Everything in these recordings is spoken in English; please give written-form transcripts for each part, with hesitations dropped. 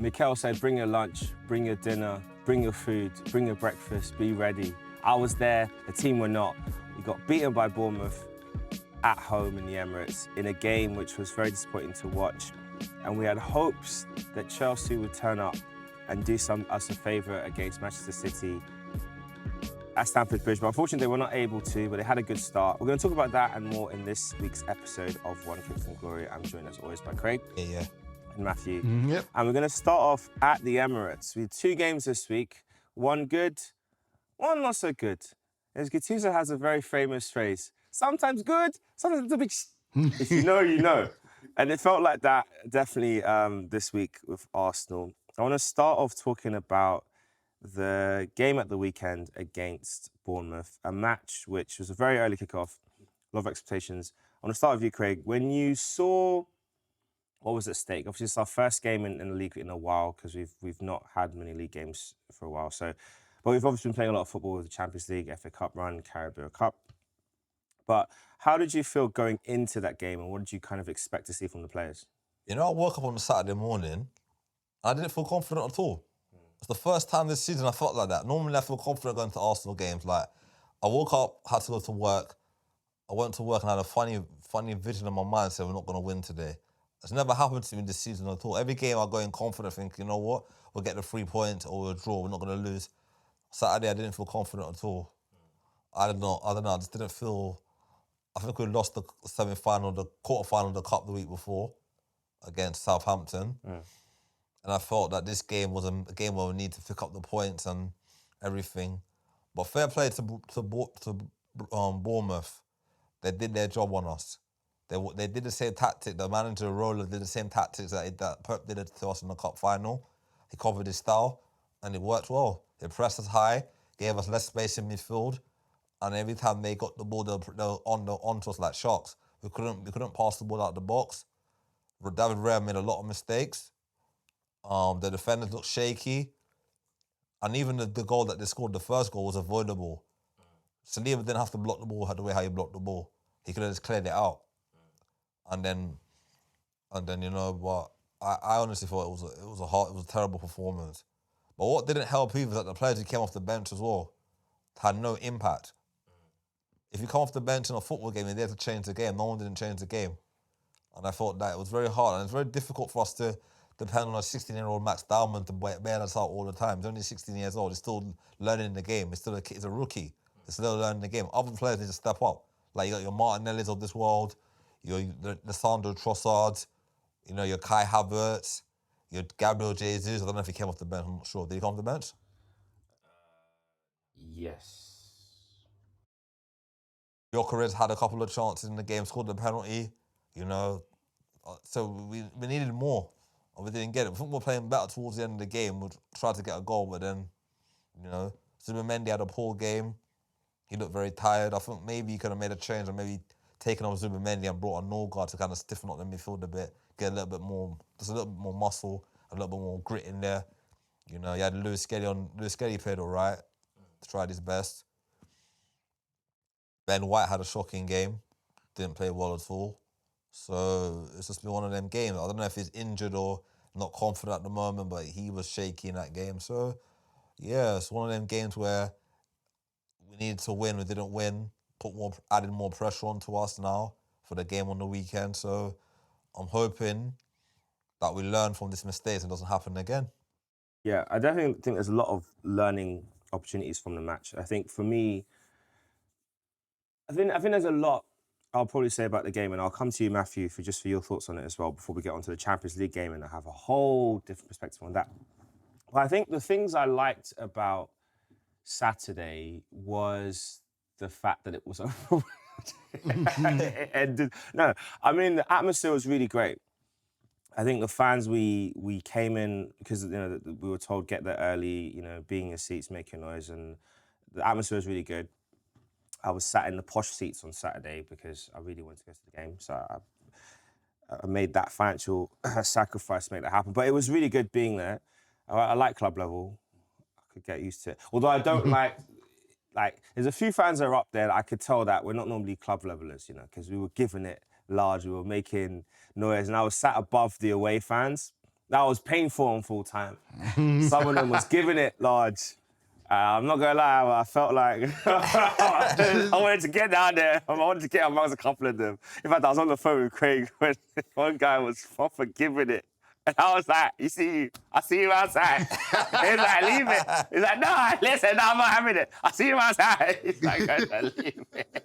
Mikel said, bring your lunch, bring your dinner, bring your food, bring your breakfast, be ready. I was there, the team were not. We got beaten by Bournemouth at home in the Emirates in a game which was very disappointing to watch. And we had hopes that Chelsea would turn up and do us a favour against Manchester City at Stamford Bridge. But unfortunately, they were not able to, but they had a good start. We're going to talk about that and more in this week's episode of One Kick from Glory. I'm joined as always by Craig. Yeah. And Matthew. Yep. And we're going to start off at the Emirates. We had 2 games this week, one good, one not so good. As Gattuso has a very famous phrase, sometimes good, sometimes a bit if you know, you know. And it felt like that definitely this week with Arsenal. I want to start off talking about the game at the weekend against Bournemouth, a match which was a very early kickoff, a lot of expectations. I want to start with you, Craig. When you saw what was at stake? Obviously, it's our first game in the league in a while because we've not had many league games for a while. But we've obviously been playing a lot of football with the Champions League, FA Cup run, Carabao Cup. But how did you feel going into that game, and what did you kind of expect to see from the players? You know, I woke up on a Saturday morning, I didn't feel confident at all. It's the first time this season I felt like that. Normally I feel confident going to Arsenal games. Like, I woke up, had to go to work. I went to work and had a funny vision in my mind saying we're not going to win today. It's never happened to me this season at all. Every game I go in confident, thinking, you know what, we'll get the 3 points or we'll draw, we're not going to lose. Saturday, I didn't feel confident at all. I don't know, I just didn't feel... I think we lost the semi-final, the quarter-final of the Cup the week before against Southampton. And I felt that this game was a game where we need to pick up the points and everything. But fair play to Bournemouth. They did their job on us. They did the same tactic. The manager, Roller, did the same tactics that Pep did it to us in the Cup final. He covered his style, and it worked well. They pressed us high, gave us less space in midfield, and every time they got the ball, they were onto us like sharks. We couldn't pass the ball out of the box. David Raya made a lot of mistakes. The defenders looked shaky, and even the goal that they scored, the first goal, was avoidable. Liam didn't have to block the ball the way how he blocked the ball. He could have just cleared it out. And then you know, but I honestly thought it was a terrible performance. But what didn't help either is that the players who came off the bench as well had no impact. If you come off the bench in a football game, you're there to change the game. No one didn't change the game. And I thought that it was very hard. And it's very difficult for us to depend on a 16-year-old Max Dowman to bail us out all the time. He's only 16 years old. He's still learning the game. He's still he's a rookie. He's still learning the game. Other players need to step up. Like, you got your Martinellis of this world, the Sandro Trossards, you know, your Kai Havertz, your Gabriel Jesus. I don't know if he came off the bench. I'm not sure. Did he come off the bench? Yes. Gyökeres had a couple of chances in the game, scored the penalty, you know. So we needed more, and we didn't get it. I think we're playing better towards the end of the game. We tried to get a goal, but then, you know, Zubimendi had a poor game. He looked very tired. I think maybe he could have made a change and maybe taken off Zubimendi and brought a Norgard to kind of stiffen up the midfield a bit, get a little bit more muscle, a little bit more grit in there. You know, you had Lewis Skelly on. Lewis Skelly played all right, tried his best. Ben White had a shocking game, didn't play well at all. So it's just been one of them games. I don't know if he's injured or not confident at the moment, but he was shaky in that game. So, yeah, it's one of them games where we needed to win, we didn't win, added more pressure onto us now for the game on the weekend. So I'm hoping that we learn from this mistake and it doesn't happen again. Yeah, I definitely think there's a lot of learning opportunities from the match. I think for me, I think there's a lot I'll probably say about the game, and I'll come to you, Matthew, for your thoughts on it as well before we get onto the Champions League game, and I have a whole different perspective on that. But I think the things I liked about Saturday was the fact that it was over. No, I mean, the atmosphere was really great. I think the fans, we came in because, you know, we were told get there early, you know, be in your seats, make your noise, and the atmosphere was really good. I was sat in the posh seats on Saturday because I really wanted to go to the game, so I made that financial sacrifice to make that happen. But it was really good being there. I like club level. I could get used to it. Although I don't like, there's a few fans that are up there that I could tell that we're not normally club levelers, you know, because we were giving it large, we were making noise, and I was sat above the away fans. That was painful on full time. Some of them was giving it large. I'm not gonna lie, I felt like I wanted to get down there. I wanted to get amongst a couple of them. In fact, I was on the phone with Craig when one guy was proper giving it. And I was like, I see you outside. He's like, leave it. He's like, no, listen, no, I'm not having it. I see you outside. He's like, leave it.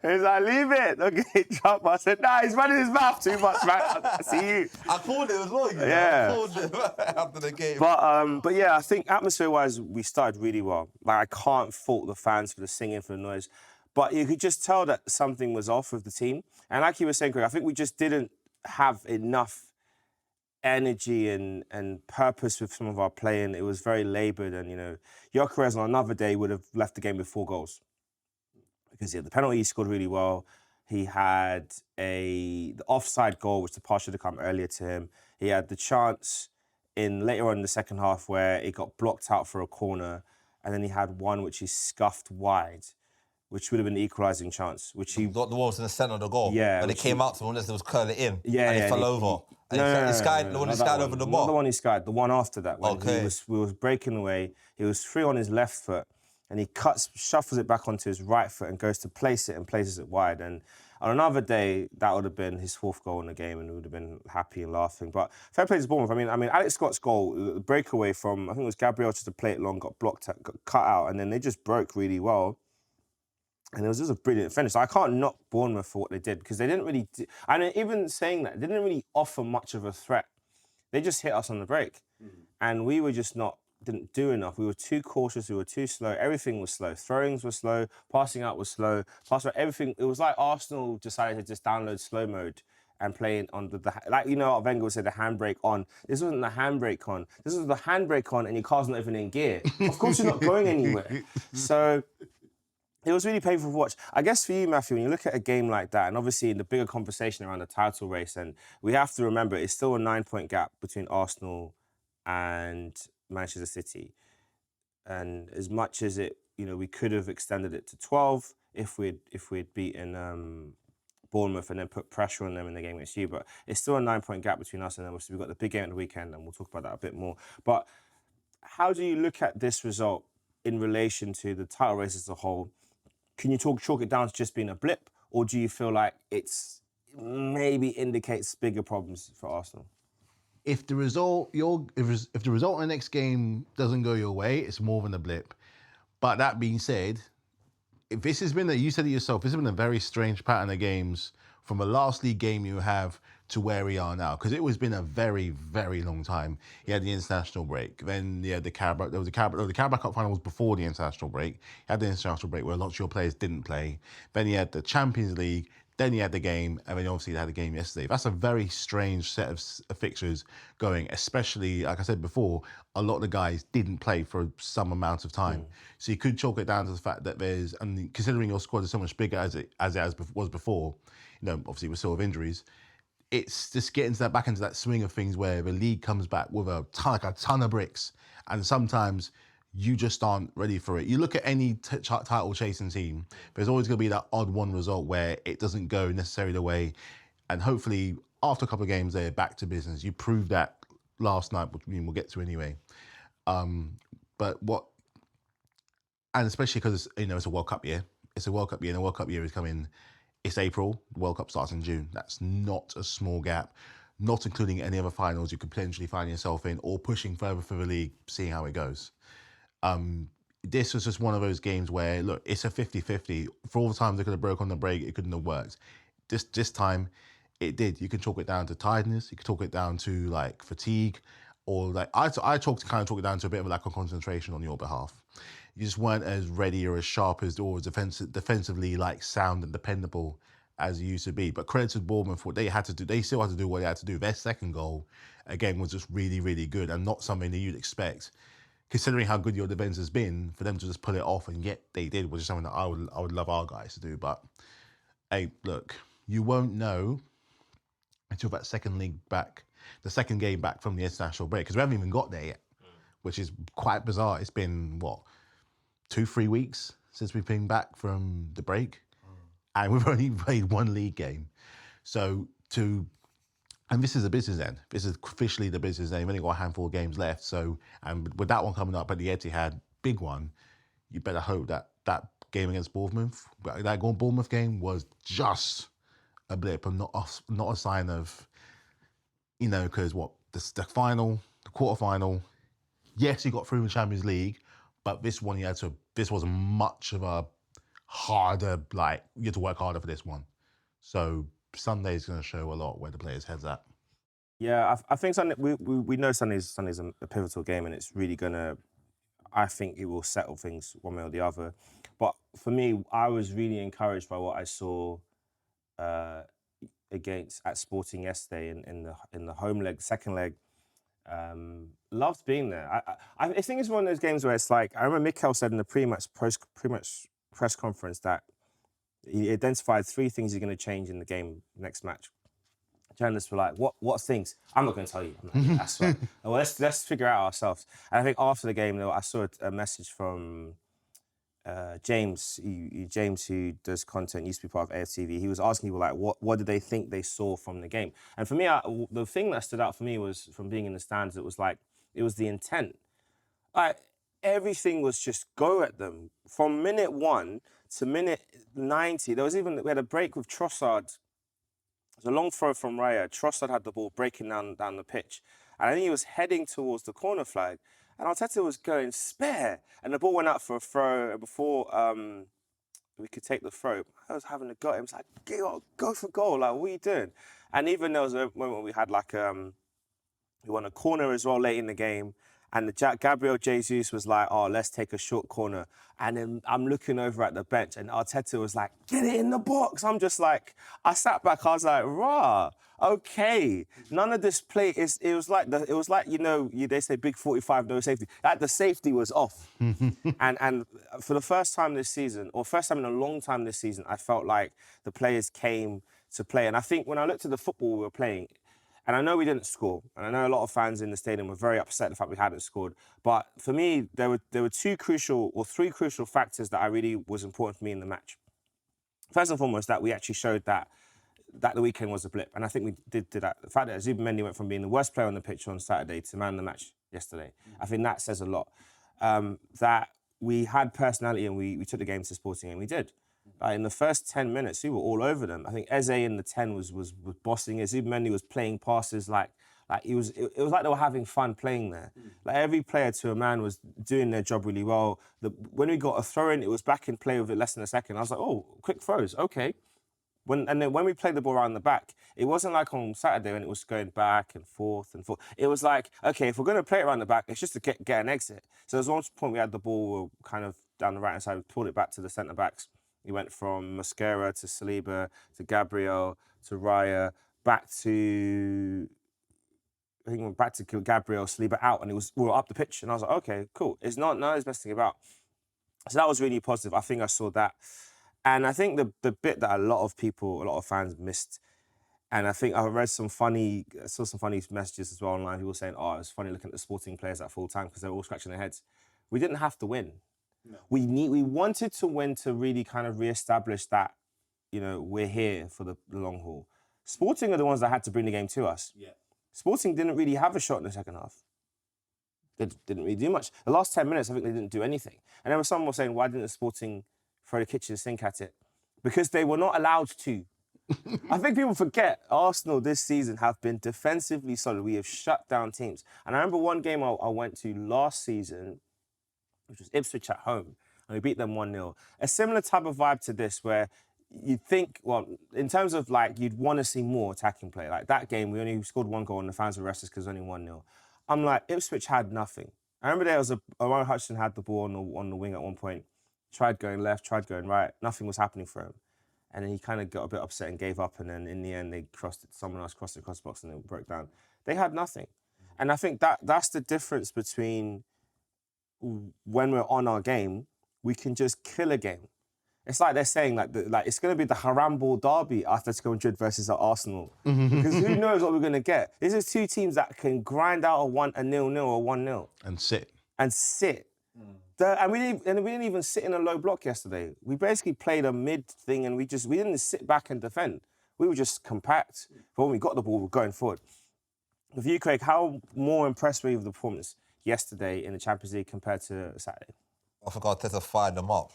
He's like, leave it. Okay, drop. I said, nah, he's running his mouth too much, man. I see you. I called it as well, you know. Yeah. I called it after the game. But yeah, I think atmosphere-wise, we started really well. Like, I can't fault the fans for the singing, for the noise. But you could just tell that something was off with the team. And like you were saying, Craig, I think we just didn't have enough energy and purpose with some of our playing. It was very laboured. And, you know, Gyökeres on another day would have left the game with 4 goals. Because the penalty he scored really well. He had the offside goal, which the pass should have come earlier to him. He had the chance later on in the second half where it got blocked out for a corner, and then he had one which he scuffed wide, which would have been the equalising chance, which he... The one was in the centre of the goal. Yeah. And it came out to him unless it was curling in. Yeah, and he fell over. He skied over the bar. Not the one he skied, the one after that. When Okay. we was breaking away, he was free on his left foot, and he shuffles it back onto his right foot and goes to place it and places it wide. And on another day, that would have been his 4th goal in the game, and we would have been happy and laughing. But fair play to Bournemouth. I mean, Alex Scott's goal, the breakaway from, I think it was Gabriel, just to play it long, got blocked, got cut out, and then they just broke really well. And it was just a brilliant finish. I can't knock Bournemouth for what they did, because they didn't really... And even saying that, they didn't really offer much of a threat. They just hit us on the break. And we were just didn't do enough. We were too cautious, we were too slow. Everything was slow. Throw-ins were slow, passing out was slow, everything. It was like Arsenal decided to just download slow mode and play it on like, you know what Wenger would say, the handbrake on. This wasn't the handbrake on. This was the handbrake on and your car's not even in gear. Of course you're not going anywhere. So it was really painful to watch. I guess for you, Matthew, when you look at a game like that, and obviously in the bigger conversation around the title race, and we have to remember it's still a 9-point gap between Arsenal and Manchester City. And as much as we could have extended it to 12 if we'd beaten Bournemouth and then put pressure on them in the game against you. But it's still a 9-point gap between us and them. So we've got the big game at the weekend, and we'll talk about that a bit more. But how do you look at this result in relation to the title race as a whole? Can you chalk it down to just being a blip, or do you feel like it's maybe indicates bigger problems for Arsenal? If the result if the result in the next game doesn't go your way, it's more than a blip. But that being said, if this has been you said it yourself, this has been a very strange pattern of games from a last league game you have to where we are now, because it was been a very, very long time. You had the international break, then you had the Carabao. The Carabao Cup final was before the international break. You had the international break where lots of your players didn't play. Then you had the Champions League. Then you had the game, and then obviously you had the game yesterday. That's a very strange set of fixtures going, especially, like I said before, a lot of the guys didn't play for some amount of time. So you could chalk it down to the fact that and considering your squad is so much bigger as it was before, obviously with sort of injuries, it's just getting back into that swing of things where the league comes back with a ton of bricks, and sometimes you just aren't ready for it. You look at any title chasing team, there's always going to be that odd one result where it doesn't go necessarily the way, and hopefully after a couple of games they're back to business. You proved that last night, which we'll get to anyway. And especially because it's a World Cup year. It's a World Cup year, and the World Cup year is coming. It's April. The World Cup starts in June. That's not a small gap, not including any other finals you could potentially find yourself in, or pushing further for the league, seeing how it goes. This was just one of those games where, look, it's a 50-50. For all the times they could have broke on the break, it couldn't have worked. This time, it did. You can chalk it down to tiredness. You can chalk it down to like fatigue, or like I chalk it down to a bit of a lack of concentration on your behalf. You just weren't as ready or as sharp as defensively like sound and dependable as you used to be. But credit to Bournemouth for what they had to do. They still had to do what they had to do. Their second goal, again, was just really, really good, and not something that you'd expect, considering how good your defense has been, for them to just pull it off, and yet they did, which is something that I would love our guys to do. But hey, look, you won't know until that second game back from the international break, because we haven't even got there yet, which is quite bizarre. It's been 2-3 weeks since we've been back from the break, and we've only played one league game. So to And this is the business end. This is officially the business end. You've only got a handful of games left. So, and with that one coming up at the Etihad, big one, you better hope that that game against Bournemouth, that Bournemouth game was just a blip and not a sign of, because the final, the quarterfinal, yes, he got through in the Champions League, but this one this was much of a harder, you had to work harder for this one. So Sunday's going to show a lot where the players' heads at. Yeah, I think Sunday, we know Sunday's a pivotal game, and it's really gonna. I think it will settle things one way or the other. But for me, I was really encouraged by what I saw at Sporting yesterday in the home leg, second leg. Loved being there. I think it's one of those games where it's like I remember Mikel said in the pre-match press conference that he identified 3 things he's going to change in the game next match. Journalists were like, "What things?" I'm not going to tell you. I'm like, yeah, that's right. Well, let's figure it out ourselves. And I think after the game, though, I saw a message from James, James, who does content, used to be part of AFTV. He was asking people like, what did they think they saw from the game? And for me, the thing that stood out for me was from being in the stands. It was the intent. Like everything was just go at them from minute 1 to minute 90. We had a break with Trossard. It was a long throw from Raya. Trossard had the ball breaking down the pitch. And I think he was heading towards the corner flag. And Arteta was going spare. And the ball went out for a throw. And before we could take the throw, I was having a go. It was like, go for goal. Like, what are you doing? And even there was a moment we had we won a corner as well late in the game. And Gabriel Jesus was like, oh, let's take a short corner. And then I'm looking over at the bench and Arteta was like, get it in the box. I'm just like, I sat back, I was like, rah, okay. None of this play it was like they say big 45, no safety. Like the safety was off. and for the first time this season, or first time in a long time this season, I felt like the players came to play. And I think when I looked at the football we were playing, and I know we didn't score, and I know a lot of fans in the stadium were very upset the fact we hadn't scored. But for me, there were 3 crucial factors that I really was important for me in the match. First and foremost, that we actually showed that the weekend was a blip, and I think we did that. The fact that Zubimendi went from being the worst player on the pitch on Saturday to man of the match yesterday, I think that says a lot. That we had personality and we took the game to Sporting, and we did. In the first 10 minutes, we were all over them. I think Eze in the 10 was bossing it. Zubimendi was playing passes like it was like they were having fun playing there. Like every player to a man was doing their job really well. When we got a throw in, it was back in play with it less than a second. I was like, oh, quick throws, okay. And then when we played the ball around the back, it wasn't like on Saturday when it was going back and forth and forth. It was like, okay, if we're going to play it around the back, it's just to get an exit. So there was one point we had the ball, we were kind of down the right-hand side, we pulled it back to the centre-backs. We went from Mosquera to Saliba to Gabriel to Raya, back to Gabriel, Saliba out, and we were up the pitch. And I was like, okay, cool. It's none of this messing about. So that was really positive. I think I saw that. And I think the bit that a lot of fans missed, and I think I saw some funny messages as well online, people saying, oh, it's funny looking at the Sporting players at full time because they're all scratching their heads. We didn't have to win. No. We wanted to win to really kind of re-establish that, we're here for the long haul. Sporting are the ones that had to bring the game to us. Yeah. Sporting didn't really have a shot in the second half. They didn't really do much. The last 10 minutes, I think they didn't do anything. And there was someone saying, why didn't the Sporting throw the kitchen sink at it? Because they were not allowed to. I think people forget Arsenal this season have been defensively solid. We have shut down teams. And I remember one game I went to last season, which was Ipswich at home, and we beat them 1-0. A similar type of vibe to this where you'd think, well, in terms of you'd want to see more attacking play. Like that game, we only scored 1 goal and the fans were restless because it was only 1-0. I'm like, Ipswich had nothing. I remember there was Orion Hutchinson had the ball on the wing at one point, tried going left, tried going right, nothing was happening for him. And then he kind of got a bit upset and gave up, and then in the end, someone else crossed it across the box and it broke down. They had nothing. And I think that's the difference between when we're on our game, we can just kill a game. It's like they're saying it's going to be the Harambal derby, Atletico Madrid versus Arsenal. Because who knows what we're going to get? This is 2 teams that can grind out a 0-0 or 1-0. And sit. And we didn't even sit in a low block yesterday. We basically played a mid thing and we didn't sit back and defend. we were just compact. But when we got the ball, we were going forward. With you, Craig, how more impressed were you with the performance yesterday in the Champions League compared to Saturday? I think Arteta fired them up.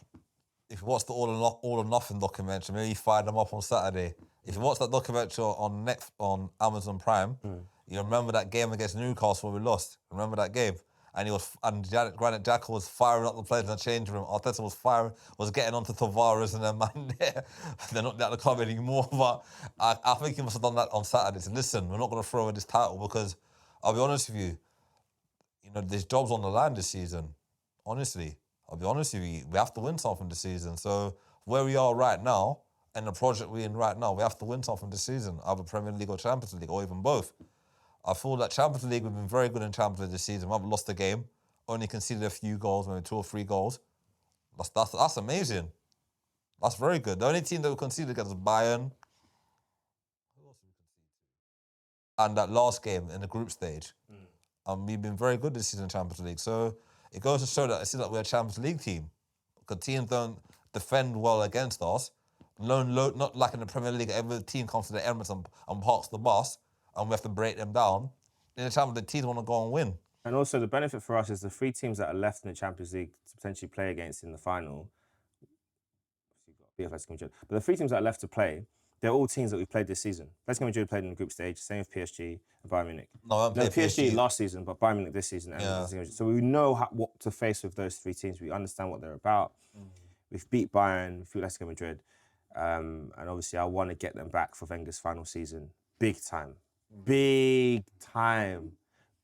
If you watch the All or Nothing documentary, maybe he fired them up on Saturday. If you watch that documentary on Amazon Prime, you remember that game against Newcastle when we lost. Remember that game? And Granit Xhaka was firing up the players in the change room. Arteta was getting onto Tavares and their man there. They're not at the club anymore, but I think he must have done that on Saturday. So listen, we're not going to throw in this title because I'll be honest with you, there's jobs on the line this season. Honestly, I'll be honest with you, we have to win something this season. So where we are right now and the project we're in right now, we have to win something this season, either Premier League or Champions League, or even both. I feel that Champions League, we've been very good in Champions League this season. We haven't lost a game, only conceded a few goals, maybe 2 or 3 goals. That's amazing. That's very good. The only team that we conceded against was Bayern. Who else did we concede to? And that last game in the group stage. We've been very good this season in Champions League. So it goes to show that it seems like we're a Champions League team. Because teams don't defend well against us. Not like in the Premier League, every team comes to the Emirates and parks the bus, and we have to break them down. In the Champions League, teams want to go and win. And also the benefit for us is the 3 teams that are left in the Champions League to potentially play against in the final. But the 3 teams that are left to play, they're all teams that we've played this season. Atletico Madrid played in the group stage, same with PSG and Bayern Munich. No, PSG last season, but Bayern Munich this season. Yeah. So we know what to face with those 3 teams. We understand what they're about. We've beat Bayern, we beat Atletico Madrid. And obviously I want to get them back for Wenger's final season. Big time. Big time.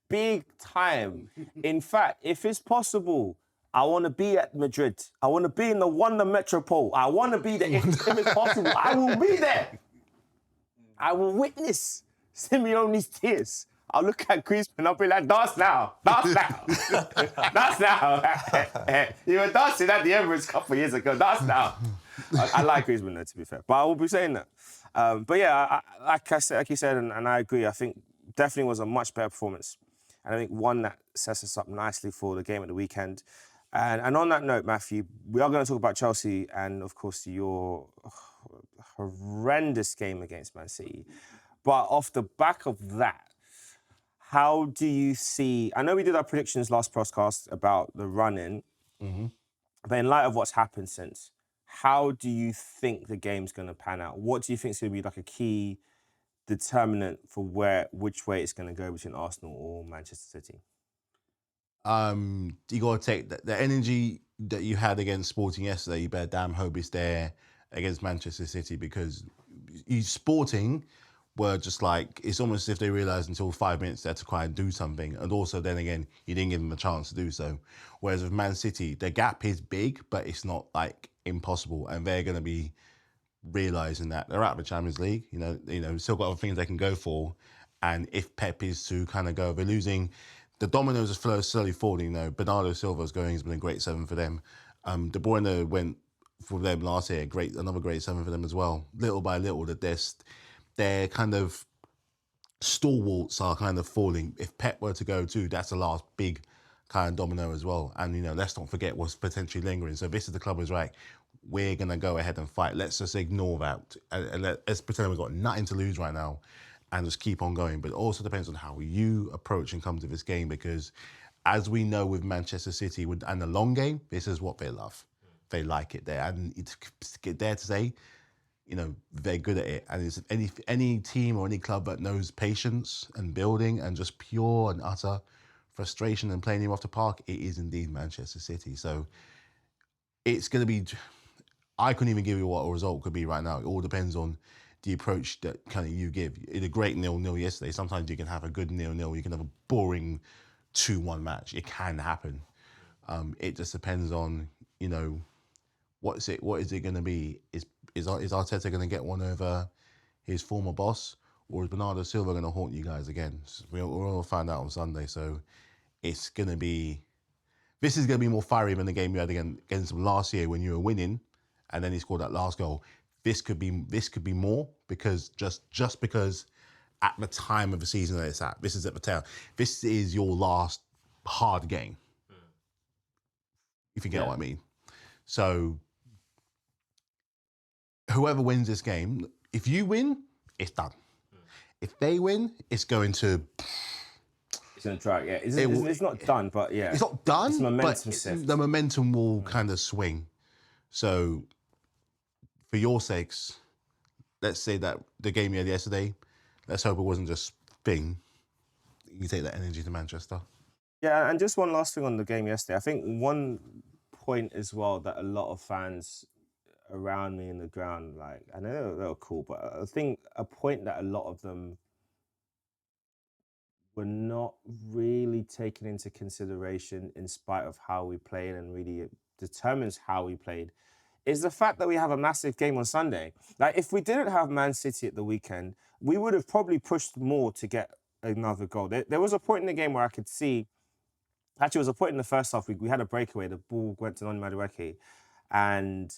Big time. In fact, if it's possible, I want to be at Madrid. I want to be in the Wanda Metropole. I want to be there. If it's possible, I will be there. I will witness Simeone's tears. I'll look at Griezmann, I'll be like, dance now, dance now, dance now. You were dancing at the Emirates a couple of years ago, dance now. I like Griezmann though, to be fair, but I will be saying that. But yeah, like you said, and I agree, I think definitely was a much better performance. And I think one that sets us up nicely for the game at the weekend. And on that note, Matthew, we are going to talk about Chelsea and, of course, your horrendous game against Man City. But off the back of that, how do you see... I know we did our predictions last podcast about the run-in, but in light of what's happened since, how do you think the game's going to pan out? What do you think is going to be like a key determinant for which way it's going to go between Arsenal or Manchester City? You got to take the energy that you had against Sporting yesterday. You better damn hope it's there against Manchester City, because Sporting were just like, it's almost as if they realised until 5 minutes they had to try and do something. And also then again, you didn't give them a chance to do so. Whereas with Man City, the gap is big, but it's not like impossible. And they're going to be realising that they're out of the Champions League. Still got other things they can go for. And if Pep is to kind of go, they're losing... The dominoes are slowly falling. Bernardo Silva's going, has been a great 7 for them. De Bruyne went for them last year, another great 7 for them as well. Little by little, their kind of stalwarts are kind of falling. If Pep were to go too, that's the last big kind of domino as well. And, let's not forget what's potentially lingering. So this is the club who's right, we're going to go ahead and fight. Let's just ignore that. And let's pretend we've got nothing to lose right now and just keep on going. But it also depends on how you approach and come to this game, because as we know with Manchester City and the long game, this is what they love. They like it there. And to dare to say, they're good at it. And it's any team or any club that knows patience and building and just pure and utter frustration and playing him off the park, it is indeed Manchester City. So it's going to be... I couldn't even give you what a result could be right now. It all depends on the approach that kind of you give. In a great 0-0 yesterday, sometimes you can have a good 0-0, you can have a boring 2-1 match. It can happen. It just depends on, what is it going to be? Is Arteta going to get one over his former boss, or is Bernardo Silva going to haunt you guys again? We'll all find out on Sunday. So this is going to be more fiery than the game you had against them last year when you were winning, and then he scored that last goal. This could be more, because just because at the time of the season that it's at, this is at the tail. This is your last hard game. If you get what I mean. So whoever wins this game, if you win, it's done. If they win, it's going to... It's going to drag, yeah. It's not done, but yeah. It's not done, it's momentum but shift. the momentum will kind of swing. So, for your sakes, let's say that the game you had yesterday, let's hope it wasn't just thing. You take that energy to Manchester. Yeah, and just one last thing on the game yesterday. I think one point as well that a lot of fans around me in the ground, like, I know they were cool, but I think a point that a lot of them were not really taken into consideration in spite of how we played and really determines how we played is the fact that we have a massive game on Sunday. Like, if we didn't have Man City at the weekend, we would have probably pushed more to get another goal. There was a point in the game where I could see, actually, it was a point in the first half, we had a breakaway, the ball went to Noni Madueke, and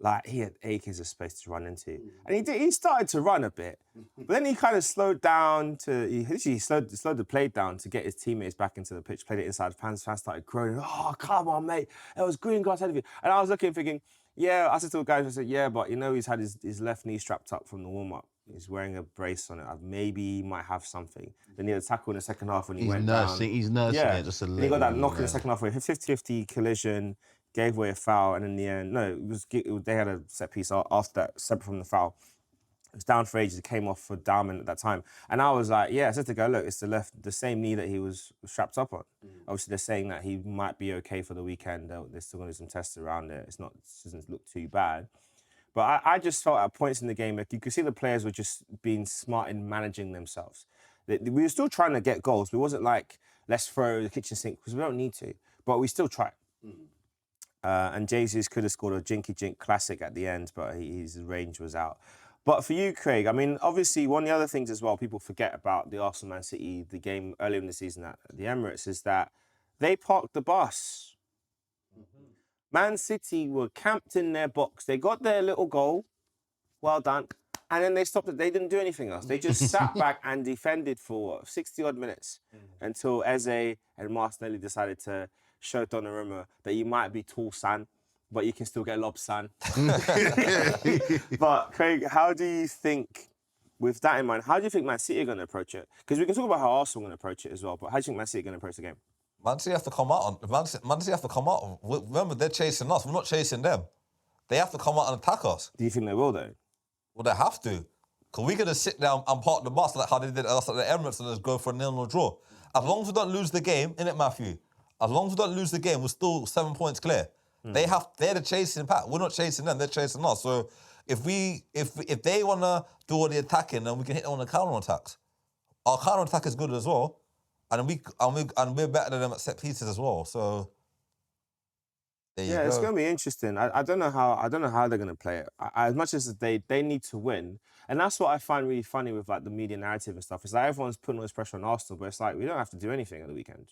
like, he had acres of space to run into. And he started to run a bit, but then he kind of slowed down he slowed the play down to get his teammates back into the pitch, played it inside. Fans started groaning, oh, come on, mate, there was green grass ahead of you. And I was looking, thinking, yeah, I said to the guys, I said, yeah, but you know, he's had his left knee strapped up from the warm-up. He's wearing a brace on it. Maybe he might have something. Then he had a tackle in the second half when he went down. He's nursing it just a little. And he got that knock in the second half, where 50-50 collision, gave away a foul, and in the end, they had a set piece after that, separate from the foul. It was down for ages. It came off for Darman at that time. And I was like, yeah, I said to go, look, it's the same knee that he was strapped up on. Obviously, they're saying that he might be okay for the weekend. They're still going to do some tests around it. It doesn't look too bad. But I just felt at points in the game, like, you could see the players were just being smart in managing themselves. We were still trying to get goals. It wasn't like, let's throw the kitchen sink, because we don't need to. But we still tried. And Jesus could have scored a jinky-jink classic at the end, but his range was out. But for you, Craig, I mean, obviously, one of the other things as well people forget about the Arsenal-Man City, the game earlier in the season at the Emirates, is that they parked the bus. Man City were camped in their box. They got their little goal, well done, and then they stopped it. They didn't do anything else. They just sat back and defended for 60-odd minutes until Eze and Martinelli decided to show Donnarumma that you might be tall, son, but you can still get lob, son. But, Craig, how do you think, with that in mind, how do you think Man City are going to approach it? Because we can talk about how Arsenal are going to approach it as well, but how do you think Man City are going to approach the game? Man City have to come out. Man City have to come out. Remember, they're chasing us. We're not chasing them. They have to come out and attack us. Do you think they will, though? Well, they have to. Because we're going to sit down and park the bus like how they did us at the Emirates and just go for a 0-0 draw. As long as we don't lose the game, innit, Matthew? As long as we don't lose the game, we're still 7 points clear. They're the chasing pack. We're not chasing them, they're chasing us. So if they want to do all the attacking, then we can hit them on the counter-attacks. Our counter-attack is good as well. And we're better than them at set pieces as well. So there you go. It's going to be interesting. I don't know how they're going to play it. As much as they need to win, and that's what I find really funny with like the media narrative and stuff. It's like everyone's putting all this pressure on Arsenal, but it's like we don't have to do anything at the weekend.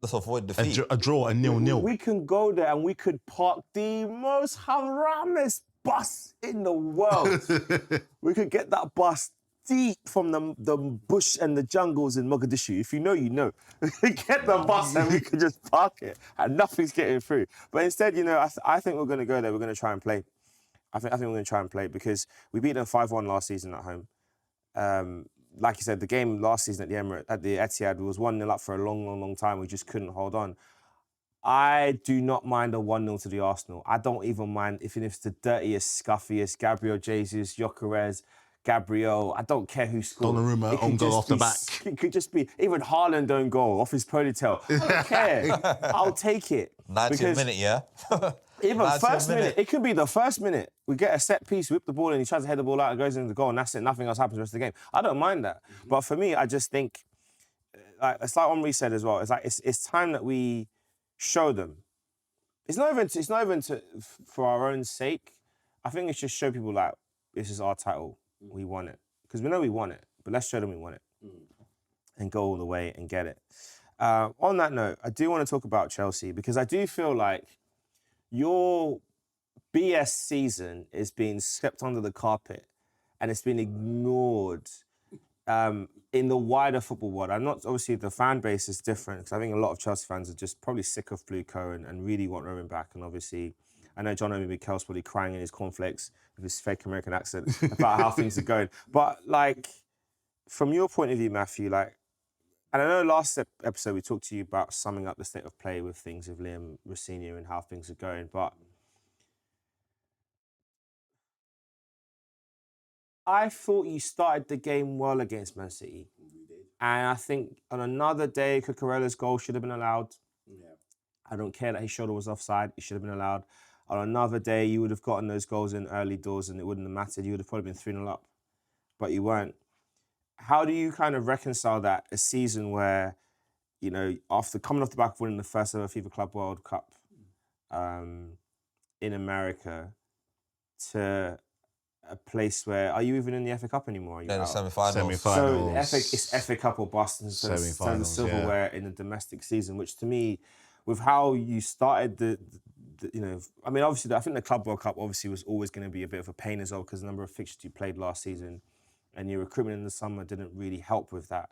Let's avoid defeat. A draw, a 0-0. We can go there and we could park the most haramest bus in the world. We could get that bus deep from the bush and the jungles in Mogadishu. If you know, you know. We could get the bus and we could just park it and nothing's getting through. But instead, you know, I think we're going to go there. We're going to try and play. I think we're going to try and play because we beat them 5-1 last season at home. Like you said, the game last season at the Etihad was 1-0 up for a long time. We just couldn't hold on. I do not mind a 1-0 to the Arsenal. I don't even mind if it's the dirtiest, scuffiest, Gabriel Jesus, Gyökeres, Gabriel. I don't care who scored. Donnarumma on goal off the back. It could just be, even Haaland own goal off his ponytail. I don't care. I'll take it. 90th minute, yeah? Even first minute. It could be the first minute. We get a set piece, whip the ball, and he tries to head the ball out and goes into the goal, and that's it. Nothing else happens the rest of the game. I don't mind that. But for me, I just think, it's like Henri said as well, it's like it's time that we show them. It's not even for our own sake. I think it's just show people like, this is our title. We won it. Because we know we won it, but let's show them we won it. And go all the way and get it. On that note, I do want to talk about Chelsea because I do feel like your BS season is being swept under the carpet and it's been ignored in the wider football world. I'm not, obviously the fan base is different because I think a lot of Chelsea fans are just probably sick of Bluco and really want Roman back. And obviously I know John Obi Mikel's probably crying in his cornflakes with his fake American accent about how things are going. But like, from your point of view, Matthew, like, and I know last episode we talked to you about summing up the state of play with things with Liam Rosenior and how things are going, but I thought you started the game well against Man City. And I think on another day, Cucurella's goal should have been allowed. Yeah. I don't care that his shoulder was offside. It should have been allowed. On another day, you would have gotten those goals in early doors and it wouldn't have mattered. You would have probably been 3-0 up. But you weren't. How do you kind of reconcile that, a season where, you know, after coming off the back of winning the first ever FIFA Club World Cup in America, to a place where, are you even in the FA Cup anymore? Are you Yeah, the out? semi-finals. Semi-finals. So it's FA Cup or bust instead of silverware in the domestic season, which to me, with how you started the you know, I mean, obviously, I think the Club World Cup obviously was always going to be a bit of a pain as well because the number of fixtures you played last season and your recruitment in the summer didn't really help with that.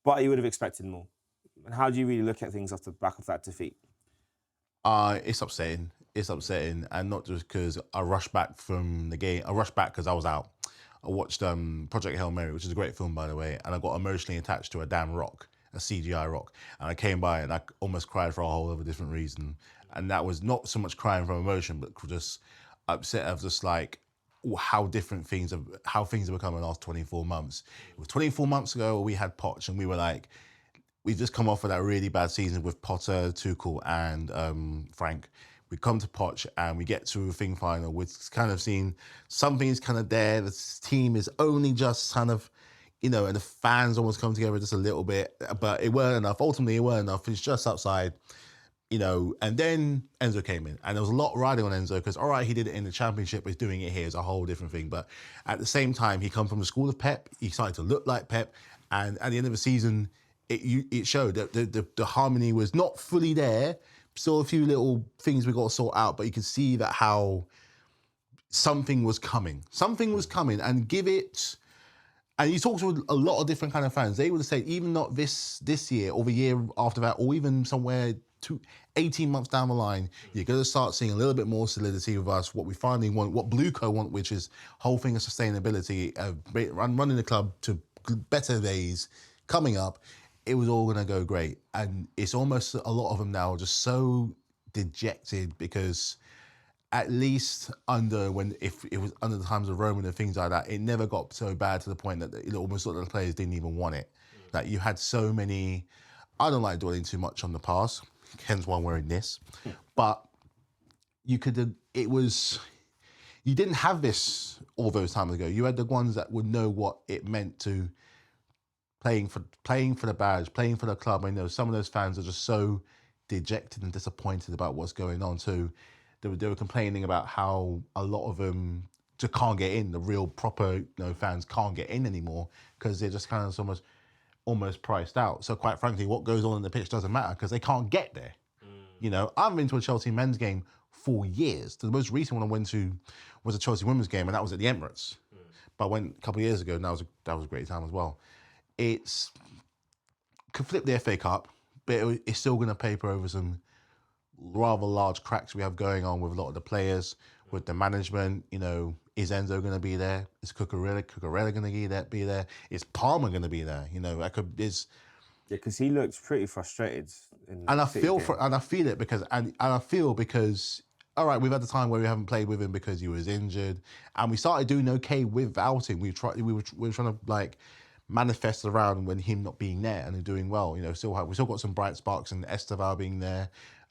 But you would have expected more. And how do you really look at things off the back of that defeat? It's upsetting. It's upsetting, and not just because I rushed back from the game. I rushed back because I was out. I watched Project Hail Mary, which is a great film, by the way, and I got emotionally attached to a damn rock, a CGI rock. And I came by and I almost cried for a whole other different reason. And that was not so much crying from emotion, but just upset of just like how things have become in the last 24 months. It was 24 months ago we had Poch and we were like, we just come off of that really bad season with Potter, Tuchel, and Frank. We come to Poch and we get to a thing final. We've kind of seen something is kind of there. The team is only just kind of, you know, and the fans almost come together just a little bit, but it weren't enough. Ultimately, it weren't enough. It's just outside, you know. And then Enzo came in, and there was a lot riding on Enzo because, all right, he did it in the Championship, but he's doing it here is a whole different thing. But at the same time, he come from the school of Pep. He started to look like Pep, and at the end of the season, it showed that the harmony was not fully there. Still a few little things we got to sort out, but you could see that how something was coming. Something was coming, and give it. And you talk to a lot of different kind of fans. They would say, even not this year or the year after that, or even somewhere 18 months down the line, you're going to start seeing a little bit more solidity with us, what we finally want, what Blueco want, which is whole thing of sustainability, running the club to better days coming up. It was all going to go great. And it's almost a lot of them now are just so dejected because at least if it was under the times of Roman and things like that, it never got so bad to the point that it almost looked like the players didn't even want it. Like you had so many, I don't like dwelling too much on the past, hence why I'm wearing this, but you didn't have this all those times ago. You had the ones that would know what it meant to playing for the badge, playing for the club. I know some of those fans are just so dejected and disappointed about what's going on too. They were complaining about how a lot of them just can't get in. The real proper fans can't get in anymore because they're just kind of almost priced out. So quite frankly, what goes on in the pitch doesn't matter because they can't get there. You know, I've been to a Chelsea men's game for years. The most recent one I went to was a Chelsea women's game, and that was at the Emirates. But I went a couple of years ago, and that was a great time as well. Could flip the FA Cup, but it's still going to paper over some rather large cracks we have going on with a lot of the players, with the management. You know, is Enzo going to be there? Is Cucurella going to be there? Is Palmer going to be there? You know, Yeah, because he looked pretty frustrated. And I feel it because all right, we've had the time where we haven't played with him because he was injured, and we started doing okay without him. We were trying to like manifest around when him not being there and doing well. You know, we still got some bright sparks and Esteval being there.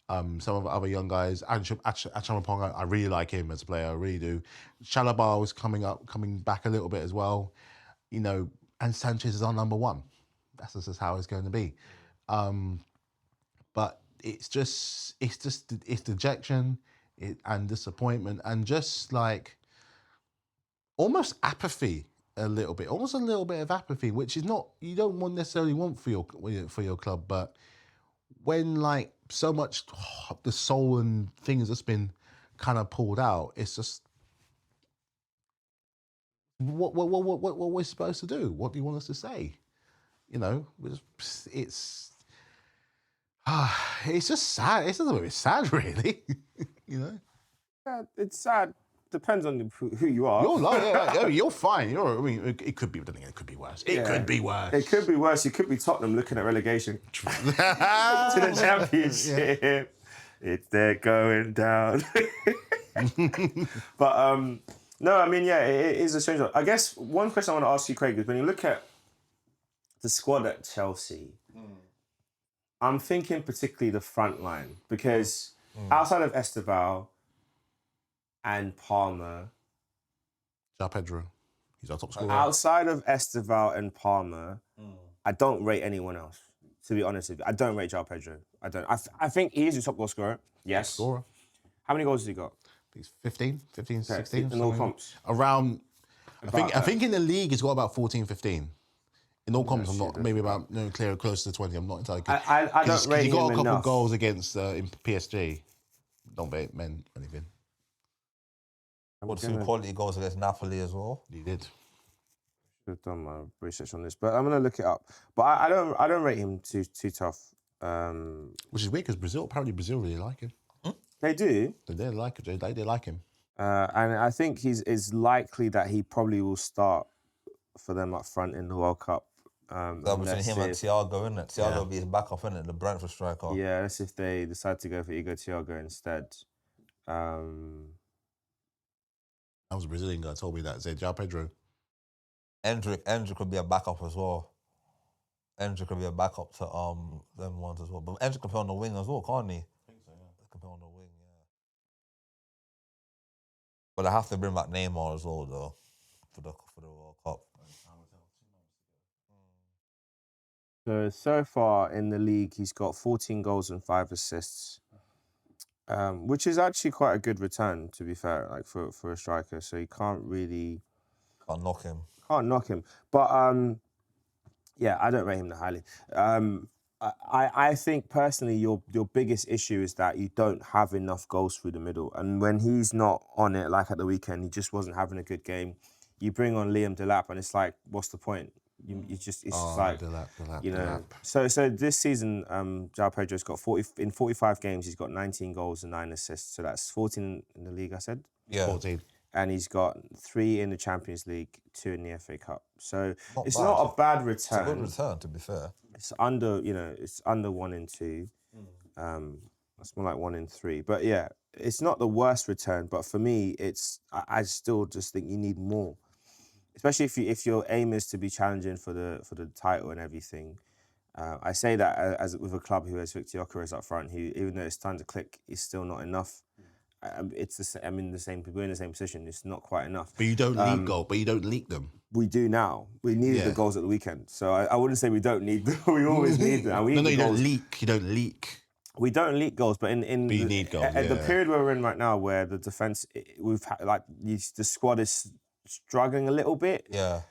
Some of the other young guys, Achampong, I really like him as a player, I really do. Chalobah was coming back a little bit as well. You know, and Sanchez is our number one. That's just how it's going to be. But it's dejection and disappointment and just like almost apathy a little bit of apathy, which is not, you don't necessarily want for your club, but when like so much the soul and things that's been kind of pulled out, it's just what we're supposed to do. What do you want us to say? You know, it's just sad. It's a little bit sad, really. You know. Yeah, it's sad. Depends on who you are. You're fine. I mean, it could be, but then again, it could be worse. It could be worse. It could be worse. You could be Tottenham looking at relegation to the Championship. They're going down. But no, I mean, yeah, it is a strange one. I guess one question I want to ask you, Craig, is when you look at the squad at Chelsea, I'm thinking particularly the front line because outside of Esteval and Palmer, João Pedro, he's our top scorer. outside of Esteval and Palmer, I don't rate anyone else. To be honest with you, I don't rate João Pedro. I don't. I think he is your top goal scorer. Yes. Scorer. How many goals has he got? He's 15, 16. In all comps. Around, About I think in the league he's got about 14, 15. In all comps, I'm not, shit, maybe about close to 20. I'm not entirely good. I don't rate He him got a couple enough. goals against in PSG. Don't rate men anything. Got 2 quality goals against Napoli as well. He did. Should have done my research on this, but I'm gonna look it up. But I don't rate him too tough. Which is weird because apparently Brazil really like him. They do. They like him. They like him. And I think it's likely that he probably will start for them up front in the World Cup. That between him and Thiago, isn't it? Thiago will be his backup, isn't it? The Brentford striker. Yeah, that's if they decide to go for Igor Thiago instead. That was a Brazilian guy told me that. Said João Pedro. Endrick could be a backup as well. Endrick could be a backup to them ones as well. But Endrick can play on the wing as well, can't he? I think so, yeah. He can play on the wing, yeah. But I have to bring back Neymar as well, though, for the World Cup. So far in the league, he's got 14 goals and 5 assists, which is actually quite a good return, to be fair, like for a striker. So you can't really knock him. But yeah, I don't rate him that highly. I think personally, your biggest issue is that you don't have enough goals through the middle, and when he's not on it, like at the weekend, he just wasn't having a good game. You bring on Liam Delap, and it's like, what's the point? It's just like Delap, you know. Delap. So this season, João Pedro's got 45 games. He's got 19 goals and 9 assists. So that's 14 in the league. I said. Yeah. 14. And he's got 3 in the Champions League, 2 in the FA Cup. So it's bad. not a bad return. It's a good return, to be fair. It's under 1 in 2. It's more like 1 in 3. But yeah, it's not the worst return. But for me, I still just think you need more, especially if your aim is to be challenging for the title and everything. I say that as with a club who has Victor Gyökeres up front, who even though it's time to click, is still not enough. I'm in the same. We're in the same position. It's not quite enough. But you don't leak goal. But you don't leak them. We do now. We needed the goals at the weekend, so I wouldn't say we don't need them. We always need them. And You don't leak. You don't leak. We don't leak goals, but But you need goals. At the period where we're in right now, where the defense, we've had, like the squad is struggling a little bit. Yeah.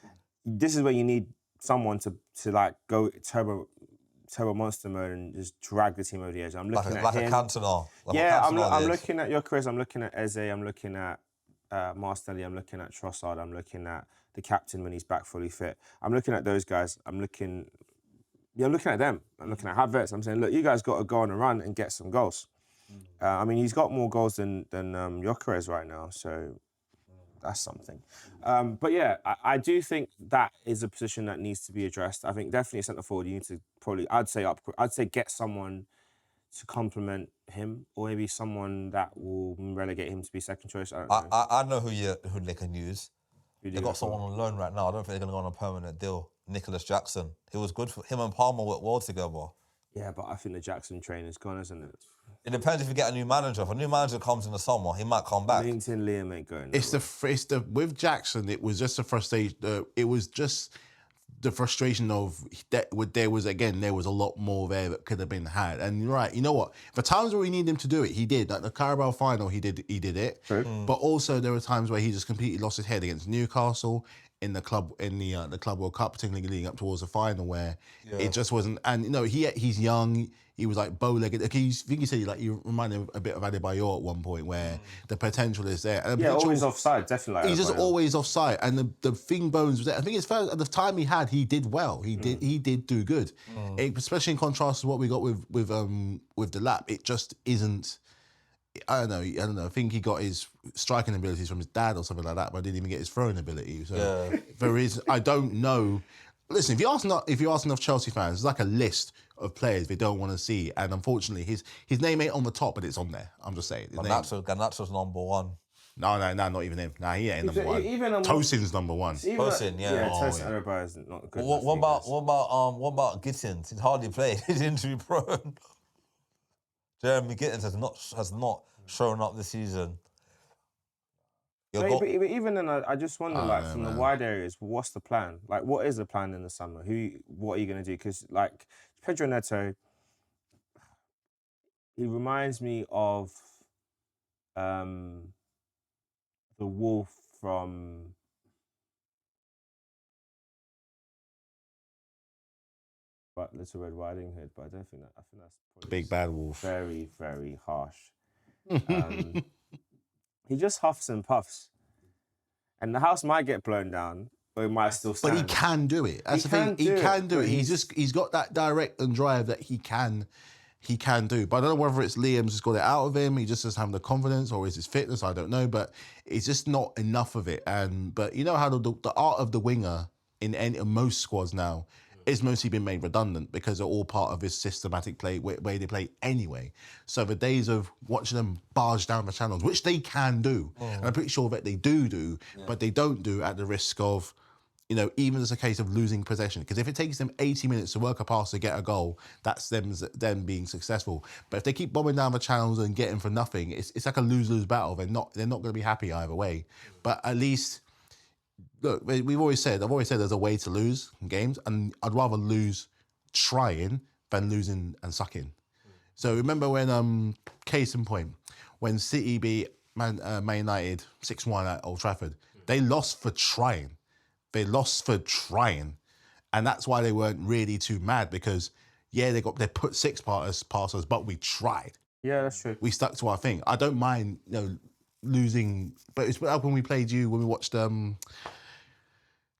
This is where you need someone to like go turbo monster mode and just drag the team over the edge. I'm looking at him. A Cantona. I'm looking at Gyökeres. I'm looking at Eze. I'm looking at Martinelli. I'm looking at Trossard. I'm looking at the captain when he's back fully fit. I'm looking at those guys. I'm looking at them. I'm looking at Havertz. I'm saying, look, you guys got to go on a run and get some goals. I mean, he's got more goals than Gyökeres right now, so that's something. But yeah, I do think that is a position that needs to be addressed. I think definitely a centre forward. You need to probably, I'd say get someone to complement him, or maybe someone that will relegate him to be second choice. I know who they can use. They got someone on loan right now. I don't think they're going to go on a permanent deal. Nicholas Jackson. He was good for him and Palmer worked well together. Yeah, but I think the Jackson train is gone, isn't it? It depends if you get a new manager. If a new manager comes in the summer, he might come back. LinkedIn Liam ain't going. It's the with Jackson. It was just a frustration. It was just the frustration of that. There was a lot more there that could have been had. And you're right. You know what? For times where we need him to do it, he did. Like the Carabao final, he did it. True. But also there were times where he just completely lost his head against Newcastle in the club World Cup, particularly leading up towards the final, where it just wasn't. And you know, he's young. He was like bow-legged. Like I think he said like you remind him a bit of Adebayor at one point, where the potential is there. And the always offside, definitely. He's just always offside, and the thing Bones was there. I think it's fair. At the time he did well. He did do good, especially in contrast to what we got with the lap. It just isn't. I don't know. I think he got his striking abilities from his dad or something like that, but I didn't even get his throwing ability. So there is. I don't know. Listen, if you ask enough Chelsea fans, there's like a list of players they don't want to see, and unfortunately, his name ain't on the top, but it's on there. I'm just saying. Garnacho's number one. No, not even him. Nah, he ain't number one. Even Tosin's number one. Tosin, yeah. Tosin Adebayo is not good. What about Gittins? He's hardly played. He's injury prone. Jeremy Gittins has not shown up this season. But even then, I just wonder, from the wide areas, what's the plan? Like, what is the plan in the summer? What are you going to do? Because, like, Pedro Neto, he reminds me of the wolf from Little Red Riding Hood, but I don't think that. I think that's probably Big Bad Wolf. Very, very harsh. He just huffs and puffs, and the house might get blown down, but it might still stand. But he can do it. That's the thing. He can do it. He's got that direct and drive that he can do. But I don't know whether it's Liam's just got it out of him. He just doesn't have the confidence, or is his fitness? I don't know. But it's just not enough of it. But you know how the art of the winger in most squads now is mostly been made redundant because they're all part of this systematic play way they play anyway. So the days of watching them barge down the channels, which they can do, and I'm pretty sure that they do, but they don't do at the risk of, even as a case of losing possession. Because if it takes them 80 minutes to work a pass to get a goal, that's them being successful. But if they keep bombing down the channels and getting for nothing, it's like a lose-lose battle. They're not going to be happy either way. But at least, look, I've always said there's a way to lose games, and I'd rather lose trying than losing and sucking. So remember when, case in point, when City beat Man United 6-1 at Old Trafford, they lost for trying. They lost for trying. And that's why they weren't really too mad, because, they put 6 past us, but we tried. Yeah, that's true. We stuck to our thing. I don't mind, losing, but it's like when we played you, when we watched